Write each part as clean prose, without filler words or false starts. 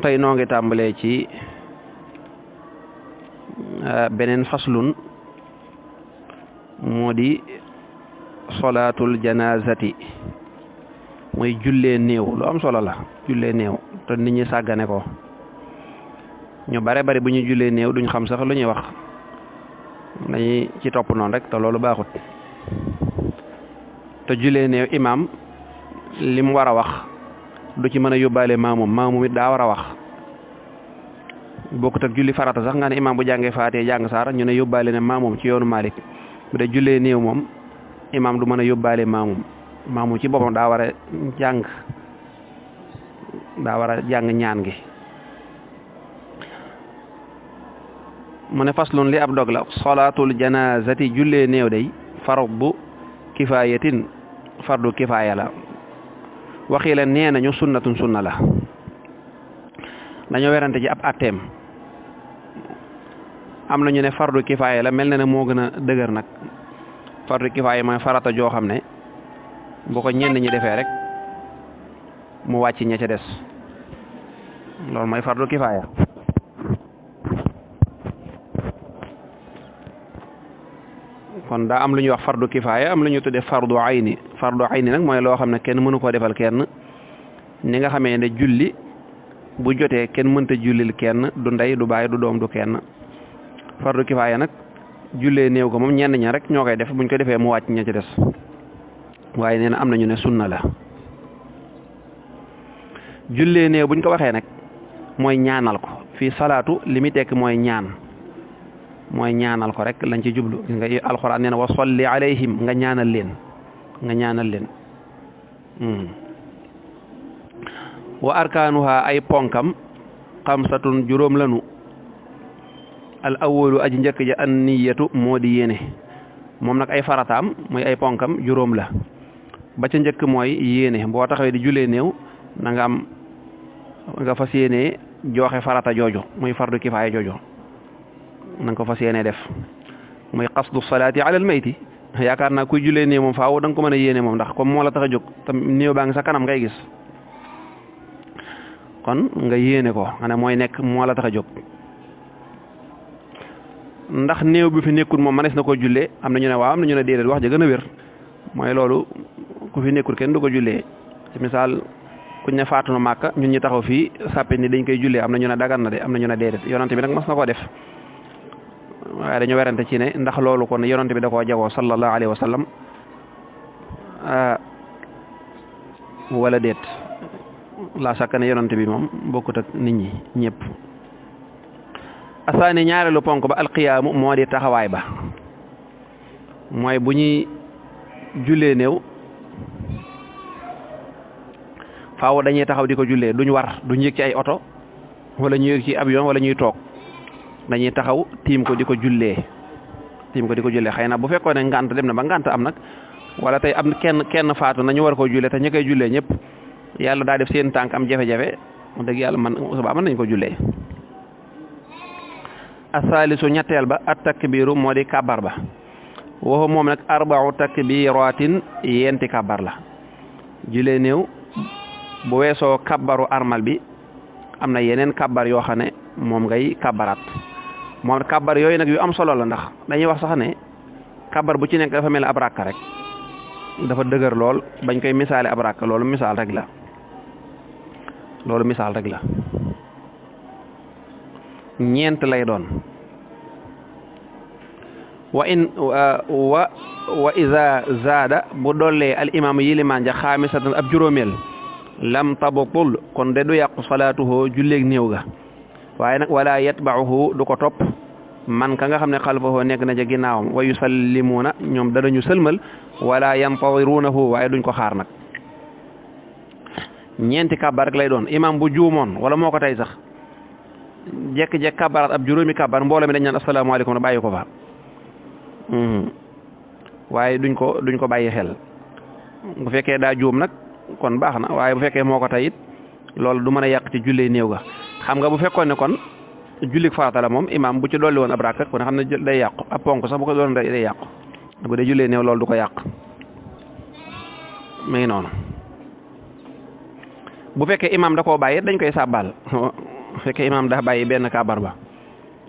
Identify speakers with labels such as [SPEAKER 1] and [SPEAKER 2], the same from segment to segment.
[SPEAKER 1] tey noo ngi tàmbalee ci beneen faslun moo di solaatul janaazati mooy jullee néew lu am solo la jullee néew te nit ñi sàggane ko ñu bare bari bu ñu jullee néew duñ xam sax lu ñuy wax dañuy ci topp noonu rek te loolu baaxut te jullee néew imaam li mu war a wax du ci mën a yóbbaale maamum it daa war a wax bokkut ak julli farata sax nga ne imaam bu jàngee faatee jàng saar ñu ne yóbbaale ne maamum ci yoonu Maalik bu dee jullee néew moom imaam du mën a yóbbaale maamum ci boppam daa war a jàng ñaan gi mu ne faslun li ab dog la solaatul janaazati jullee néew day fardu kifaayatin fardu kifaaya la waxii la nee nañu sunnatun sunna la dañoo werante ci ab atteem am nañu ne fardu kifaaya la mel na ne moo gën a dëgër nag fardu kifaaya mooy farata joo xam ne bu ko ñenn ñi defee rek mu wàcc ña ca des loolu mooy fardu kifaaya kon daa am lu ñuy wax fardu kifaaya am lu ñu tuddee fardu ayni nag mooy loo xam ne kenn mënu koo defal kenn ni nga xamee ne julli bu jotee kenn mënta jullil kenn du ndey du baay du doom du kenn fardu kifaaya nag jullee néew ko moom ñenn ña rek ñoo koy def buñ ko defee mu wàcc ña ci des waaye nee na am nañu ne sunna la jullee néew buñ ko waxee nag mooy ñaanal ko fii salaatu li muy tekk mooy ñaanal ko rek lañ ci jublu gis nga alxuraan nee na wa salli alayhim nga ñaanal leen wa arkaanuha ay ponkam xamsatun juróom lanu al awalu aji njëkk ja an niyatu moo di yéene moom nag ay farataam mooy ay ponkam juróom la ba ca njëkk mooy yéene boo taxawee di julee néew na nga fas yéene joxe farata jooju muy fardu kifaaya jooju na nga ko fas yéene def muy qasdu salaati ala al mayti yaakaar naa kuy julee néew moom faaw da nga ko mën a yéene moom ndax comme moo la tax a jóg tam néew baa ngi sa kanam ngay gis kon nga yéene ko nga ne mooy nekk moo la tax a jóg ndax néew bi fi nekkul moom manees na ko jullee am na ñu ne waaw am na ñu ne déedéet wax ja gën a wér mooy loolu ku fi nekkul kenn du ko jullee ci misaal kuñ ne faatu na Màkka ñun ñi taxaw fii sàppe ni dañ koy jullee am na ñu ne dagan na de am na ñu ne déedéet yonante bi nag mas na koo def waaye dañu werante ci ne ndax loolu kon yonante bi da koo jagoo sallallahu alayhi wa sallam wala déet la sakka ne yonante bi moom bokkut ak nit ñi ñëpp asaani ñaareelu ponk ba alqiyaamu moo di taxawaay ba mooy bu ñuy jullee néew faaw dañuy taxaw di ko jullee duñ war duñ yëg ci ay oto wala ñu yëg ci avion wala ñuy toog dañuy taxaw tiim ko di ko jullee xëy na bu fekkoon ne ngant dem na ba ngant am nag wala tey am kenn faatu nañu war koo jullee te ñi koy jullee ñëpp yàlla daa def seen tànk am jafe-jafe dëgg yàlla man suba mën nañ ko jullee asaalisu ñetteel ba at takbiru moo di kabar ba waxu moom nag arba'u takbiratin yenti kabar la jullee néew bu weesoo kabaru armal bi am na yeneen kabar yoo xam ne moom ngay kabaraat moom kabar yooyu nag yu am solo la ndax dañuy wax sax ne kabar bu ci nekk dafa mel ab rakka rek dafa dëgër lool bañ koy misaale ab rakka loolu misaal rek la ñeent lay doon wa iza zaada bu dollee al imam yilimaan ja xaamisatan ab juróomeel lam tabtul kon de du yàqu salaatuhu julleeg néew ga waaye nag wala yatba'uhu du ko topp man ka nga xam ne xalfahu nekk na ca ginnaawam wa yusallimuuna ñoom danañu sëlmal wala yantadiruunahu waaye duñ ko xaar nag ñeenti kabar rek lay doon imam bu juumoon wala moo ko tey sax jekk-jekk kabaraat ab juróomi kabar mbooloo mi dañ naan asalaamaaleykum na bàyyi ko fa waaye duñ ko bàyyi xel bu fekkee daa juum nag kon baax na waaye bu fekkee moo ko tey it loolu du mën a yàq ci jullee néew ga xam nga bu fekkoon ne kon jullik farata la moom imam bu ci dolli woon ab rakk kon xam ne day yàqu ab ponk sax bu ko doon day yàqu bu dee jullee néew loolu du ko yàq mi ngi noonu bu fekkee imam da koo bàyyi dañ koy sàbbaal fekkee imaam daa bàyyi benn kàbbar ba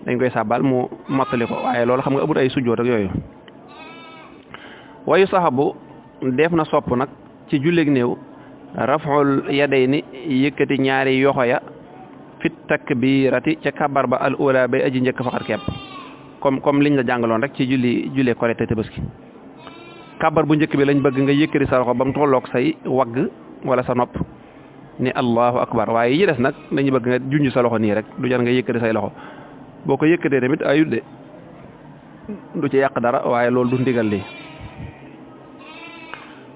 [SPEAKER 1] dañ koy sàbbal mu mottali ko waaye loolu xam nga amut ay sujjoot ak yooyu wayu saxabu def na sopp nag ci julleeg néew raf'ul yadayni yëkkati ñaari yoxo ya fit takbirati ca kàbbar ba al ula bay aji njëkk faqat kepp comme liñ la jàngaloon rek ci jullee Korite Tabaski kàbbar bu njëkk bi lañ bëgg nga yëkkati sa loxo ba mu tolloog say wagg wala sa nopp ni allahu akbar waaye yi des nag dañu bëgg nga junj sa loxo nii rek du jar nga yëkkati say loxo boo ko yëkkatee tamit ayut de du ci yàq dara waaye loolu du ndigal li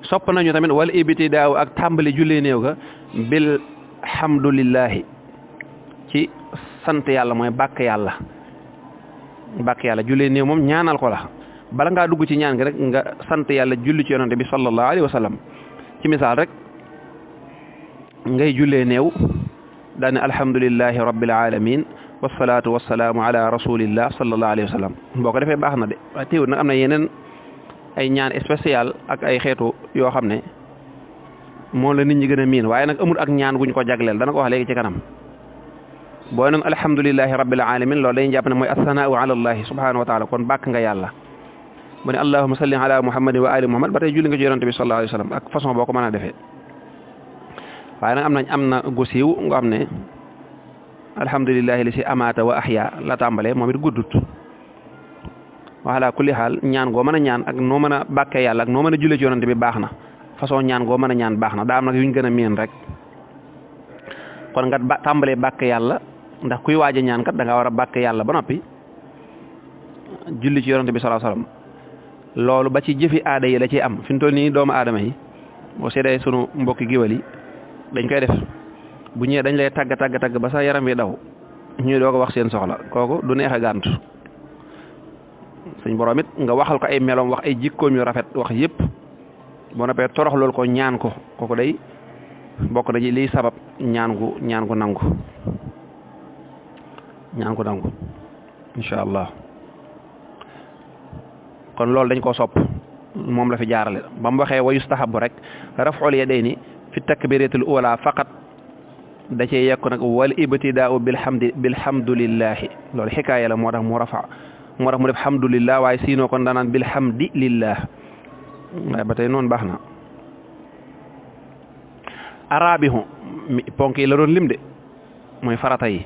[SPEAKER 1] sopp nañu tamit wal ibtidaaw ak tàmbali jullee néew ga bil hamdulillahi ci sant yàlla mooy bàkk yàlla jullee néew moom ñaanal ko la bala ngaa dugg ci ñaan gi rek nga sant yàlla julli ci yonante bi sallallahu alayhi wa sallam ci misaal rek ngay jullee néew daane alhamdulillahi rabbil alamin wasalaatu wasalaamu ala rasulillah sallallahu alayhi wa sallam boo ko defee baax na de waaye teewul nag am na yeneen ay ñaan spécial ak ay xeetu yoo xam ne moom la nit ñi gën a miin waaye nag amul ak ñaan guñ ko jagleel dana ko wax léegi ci kanam boo noon alhamdulillahi rabbil alamin loolu dañuy jàpp ne mooy assanaau ala allahi subhanahu wa taala kon bàkk nga yàlla bu ne allahumma salli ala muhammadin wa ali muhammad ba tey julli nga ci yonante bi sallallahu alayhi wa sallam ak façon boo ko mën a defee waaye nag am na gu siiw nga xam ne alhamdulillahi li si amaata wa ahya la tàmbalee moom it guddut wala kulli xaal ñaan goo mën a ñaan ak noo mën a bàkkee yàlla ak noo mën a jullee ci yonante bi baax na façon ñaan goo mën a ñaan baax na daa am nag yuñ gën a miin rek kon nga tàmbalee bàkk yàlla ndax kuy waaj a ñaan kat da nga war a bàkk yàlla ba noppi julli ci yonante bi sallallahu alayhi wasallam loolu ba ci jëfi aada yi la ciy am fi mu toll nii doomu aadama yi boo seedee sunu mbokki giwal yi dañ koy def bu ñëwee dañ lay tagg ba sa yaram wi daw ñuy doo ko wax seen soxla kooku du neex a gàntu suñ borom it nga waxal ko ay meloom wax ay jikkoom yu rafet wax yëpp boo noppee torox loolu ko ñaan ko kooku day bokk na ci liy sabab ñaan gu nangu incha allah kon loolu dañ ko sopp moom la fi jaarale ba mu waxee wa yustahabu rek raf'ul yadayni fi takbiratul ula faqat da cee yekk nag wal ibtidaau bilhamdulillahi loolu xikaaya la moo tax mu def hamdulillah waaye siinoo kon danaan bilhamdi lillah waaye ba tey noonu baax na arabihu ponk yi la doon lim de mooy farata yi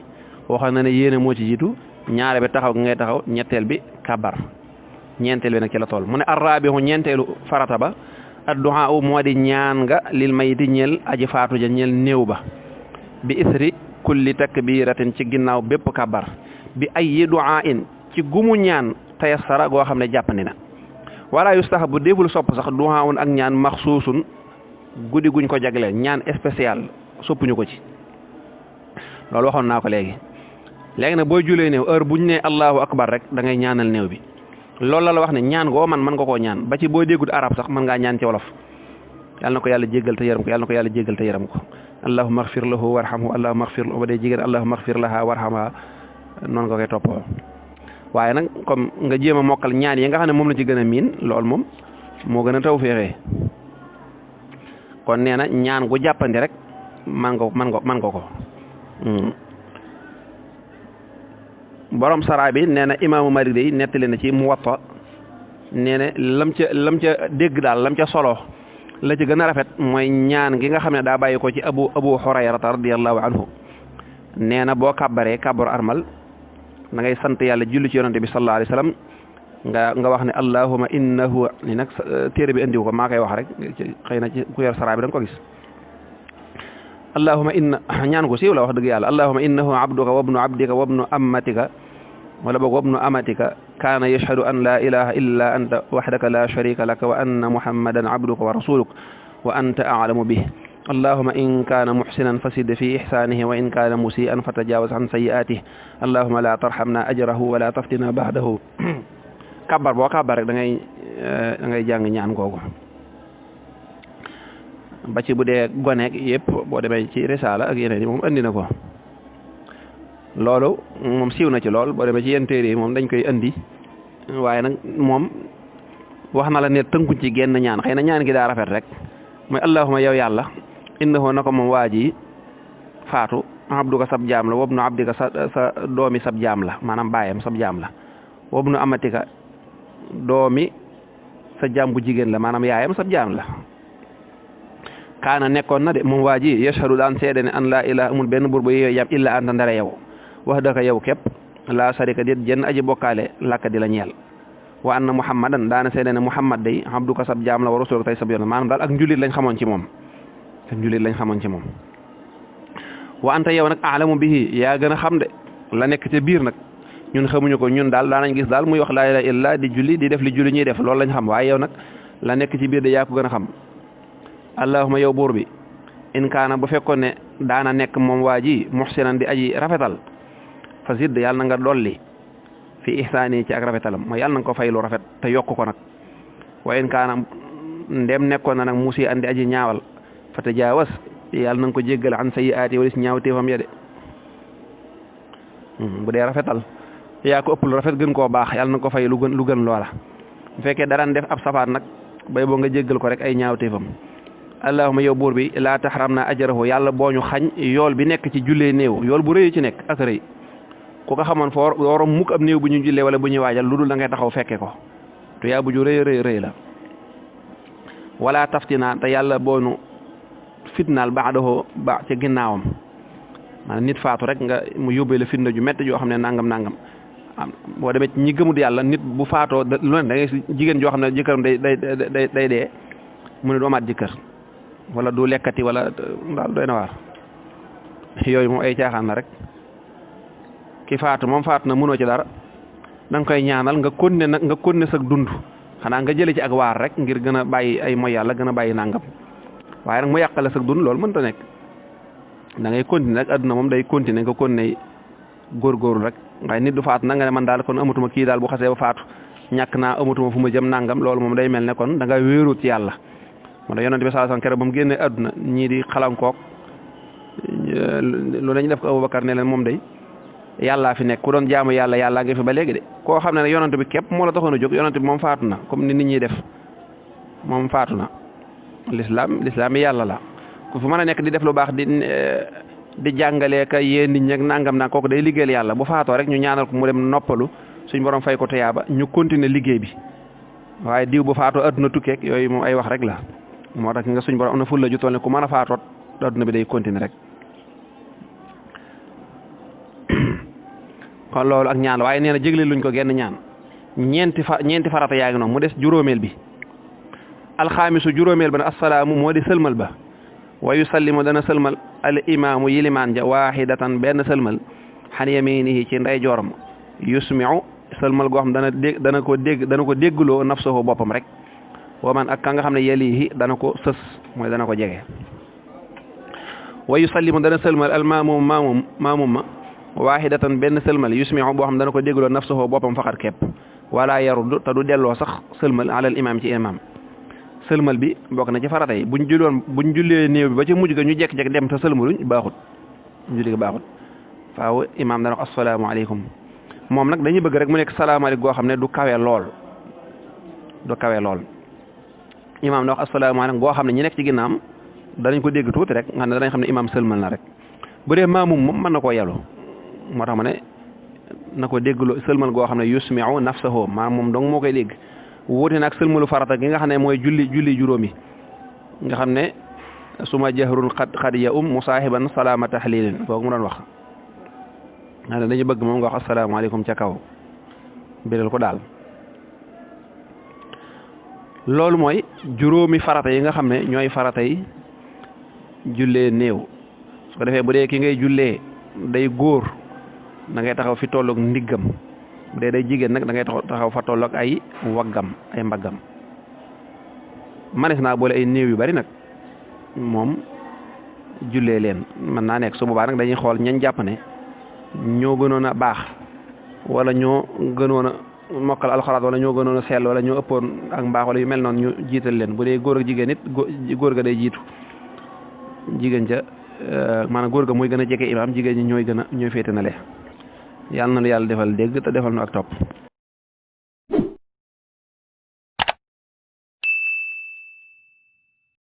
[SPEAKER 1] waxoon na ne yéene moo ci jiitu ñaare bi taxaw ngay taxaw ñetteel bi kabar ñeenteel bi nag ci la tool mu ne arabihu ñeenteelu farata ba addu'a moo di ñaan nga lil mayti ñeel aji faatu ja ñeel néew ba bi isri kulli takbiratin ci ginnaaw bépp kabar bi ay du'a in ci gumu ñaan tayassara goo xam ne jàppandi na wala yustahabu deful sopp sax du'a un ak ñaan maxsuusun guddi guñ ko jagleel ñaan spécial soppuñu ko ci loolu waxoon naa ko léegi nag booy julee néew heure buñ ne allahu akbar rek da ngay ñaanal néew bi loolu la wax ne ñaan goo man nga koo ñaan ba ci boo déggut arab sax mën ngaa ñaan ci wolof yàlla na ko yàlla jéggal te yërëm ko yàlla na ko yàlla jéggal te yërëm ko allahumma ighfir lahu warhamhu allahumma ighfir lahu ba dee jigéen allahumma ighfir laha warhamha noonu nga koy toppoo waaye nag comme nga jéem a mokkal ñaan yi nga xam ne moom la ci gën a miin loolu moom moo gën a taw féexee kon nee na ñaan gu jàppandi rek man nga ko borom saraa bi nee na imaamu Malik day nettali na ci Muwatta nee na lam ca dégg daal lam ca solo la ci gën a rafet mooy ñaan gi nga xam ne daa bàyyi ko ci abu Hurayrata radiyallahu anhu nee na boo kàbbaree kàbbaru armal da ngay sant yàlla julli ci yonante bi sallallahu alayhi wasallam nga wax ne allahumma innahu ni nag téere bi andiw ko maa koy wax rek xëy na ci ku yor saraa bi da nga ko gis allahumma inna ñaan ko siiw la wax dëgg yàlla allahumma innahu abduka wabnu abdika wabnu amatika wala boog wabnu amatika kaana yashhadu an la ilaha illa anta wahdaka la sharika laka wa anna muhammadan abduka wa rasuluk wa anta a'lamu bih allahumma in kaana muhsinan fasid fi ihsanihi wa in kaana musian fatajawaz an sayyi'atihi allahumma la tarhamna ajrahu wa la taftina ba'dahu kabar boo kabar rek da ngay jàng ñaan googu ba ci bu dee goneeg yëpp boo demee ci risaala ak yeneen yi moom andi na ko loolu moom siiw na ci lool boo demee ci yenn téere yi moom dañ koy andi waaye nag moom wax na la ne tënkuñ ci genn ñaan xëy na ñaan gi daa rafet rek mooy allahuma yow yàlla innahu na ko moom waa ji faatu abduka sab jaam la wabnu abdika sa doomi sab jaam la maanaam baayam sab jaam la wabnu amatika doomi sa jaam bu jigéen la maanaam yaayam sab jaam la kaana nekkoon na de moom waa ji yashhadu daan seede ne an laa ilaaha amul benn buur bu yeyoo jaam illa anta ndare yow wax daka yow képp laa sarika déet jenn aji bokkaale lakka di la ñeel wa anna muhammadan daana seede ne muhammad day abduka sab jaam la wa rasuluka tey sab yoon maanaam daal ak njulit lañ xamoon ci moom ak njulit lañ xamoon ci moom wa anta yow nag aalamu bihi yaa gën a xam de la nekk ca biir nag ñun xamuñu ko ñun daal daanañ gis daal muy wax laa ilaaha illa di julli di def li julli ñuy def loolu lañ xam waaye yow nag la nekk ci biir de yaa ko gën a xam allahuma yow buur bi in kaana bu fekkoon ne daana nekk moom waa ji muhsinan di aji rafetal fa zidd yàlla na nga dolli fi ihsaani ci ak rafetalam mooy yàlla na nga ko fay lu rafet te yokk ko nag wa in kaana ndem nekkoon na nag musi andi aji ñaawal fa tajaawas yàlla na nga ko jéggal an sayyi'aati wala si ñaaw téefam ya de bu dee rafetal yaa ko ëpp lu rafet gën koo baax yàlla na nga ko fay lu gën loola bu fekkee daraan def ab safaan nag bay boo nga jéggal ko rek ay ñaaw téefam allahuma yow buur bi laa taxaram naa ajarahu yàlla boo ñu xañ yool bi nekk ci jullee néew yool bu rëy ci nekk ak rëy ku ko xamoon foo waroon mukk ab néew bu ñu jullee wala bu ñuy waajal lu dul da ngay taxaw fekke ko te yaa bu ju rëy la wala taftinaa te yàlla boo ñu fitnaal ba'dahu ba ca ginnaawam maanaam nit faatu rek nga mu yóbbee la fitna ju métti joo xam ne nangam boo demee ñi gëmut yàlla nit bu faatoo lu ne da ngay jigéen joo xam ne jëkkëram day dee mu ne du amaat jëkkër wala du lekkati wala daal doy na waar yooyu moom ay caaxaan la rek ki faatu moom faatu na mënoo ci dara da nga koy ñaanal nga continuer sa dund xanaa nga jëlee ci ak waar rek ngir gën a bàyyi ay moy yàlla gën a bàyyi nangam waaye nag mu yàqale sa dund loolu mënta nekk da ngay continuer rek adduna moom day continuer nga continuer góorgóorlu rek waaye nit du faatu na nga ne man daal kon amatuma kii daal bu xasee ba faatu ñàkk naa amatuma fu ma jëm nangam loolu moom day mel ne kon da nga wéeru ci yàlla moo tax yonent bi sallallahu alayhi wasallam keroog ba mu génnee adduna ñii di xalankook lu dañu def ko Abubakar ne leen moom day yàllaa fi nekk ku doon jaamu yàlla nga fi ba léegi de koo xam ne yonent bi képp moo la taxoon a jóg yonent bi moom faatu na comme ni nit ñi def moom faatu na l'islam bi yàlla la ku fi mën a nekk di def lu baax di jàngalee ka yéen nit ñi ak nangam naa kooku day liggéeyal yàlla bu faatoo rek ñu ñaanal ko mu dem noppalu suñ borom fay ko tuyaaba ñu continuer liggéey bi waaye diw bu faatoo adduna tukkeek yooyu moom ay wax rek la moo tax nga suñ borom am na ful la ju toll ne ku mën a faatoot adduna bi day continuer rek kon loolu ak ñaan waaye nee na jégle luñ ko genn ñaan ñeenti farata yaa ngi noonu mu des juróomeel bi alxaamisu juróomeel ba ne assalaamu moo di sëlmal ba wa yusallimu dana sëlmal al imaamu yilimaan ja waahidatan benn sëlmal xan yaminihi ci nday jooram yusmiu sëlmal goo xam dana ko déggloo nafsahu boppam rek wa man ak ka nga xam ne yalihi dana ko sës mooy dana ko jege wa yusallimu dana sëlmal al maamum ma waahidatan benn sëlmal yusmiu boo xam dana ko déggloo nafsahu boppam faqat képp wala yarud te du delloo sax sëlmal alal imaam ci imaam sëlmal bi bokk na ci farata yi buñ jullee néew bi ba ci mujj ga ñu jekk-jekk dem te sëlmaluñ baaxut julli ga baaxut faaw imaam dana ko assalaamu aleykum moom nag dañuy bëgg rek mu nekk salaamaaleykum goo xam ne du kawe lool imaam na wax asalaamaaleykum boo xam ne ñi nekk ci ginnaam danañ ko dégg tuuti rek nga ne danañ xam ne imaam sëlmal na rek bu dee maamum moom mën na koo yelu moo tax ma ne na ko déggloo sëlmal goo xam ne yusmiu nafsahu maa moom dong moo koy dégg wuute nag sëlmalu farata gi nga xam ne mooy julli juróomi nga xam ne suma jahrun xad ya musaahiban salaama tahlilin kooku mu doon wax nga ne dañu bëgg moom nga wax asalaamaaleykum ca kaw biral ko daal loolu mooy juróomi farata yi nga xam ne ñooy farata yi jullee néew su ko defee bu dee ki ngay jullee day góor da ngay taxaw fi tolloog ndiggam bu dee day jigéen nag da ngay taxaw fa tolloog ay waggam ay mbaggam manes naa boole ay néew yu bari nag moom jullee leen mën naa nekk su boobaa nag dañuy xool ñañ jàpp ne ñoo gënoon a baax wala ñoo gënoon a mokkal alxuraan wala ñoo gënoon a sell wala ñoo ëppoon ak mbaax wala yu mel noonu ñu jiital leen bu dee góor ak jigéen it góor ga day jiitu jigéen ca maanaam góor ga mooy gën a jege imaam jigéen ñi ñooy féete na le yàlla na lu yàlla defal dégg te defal nu ak topp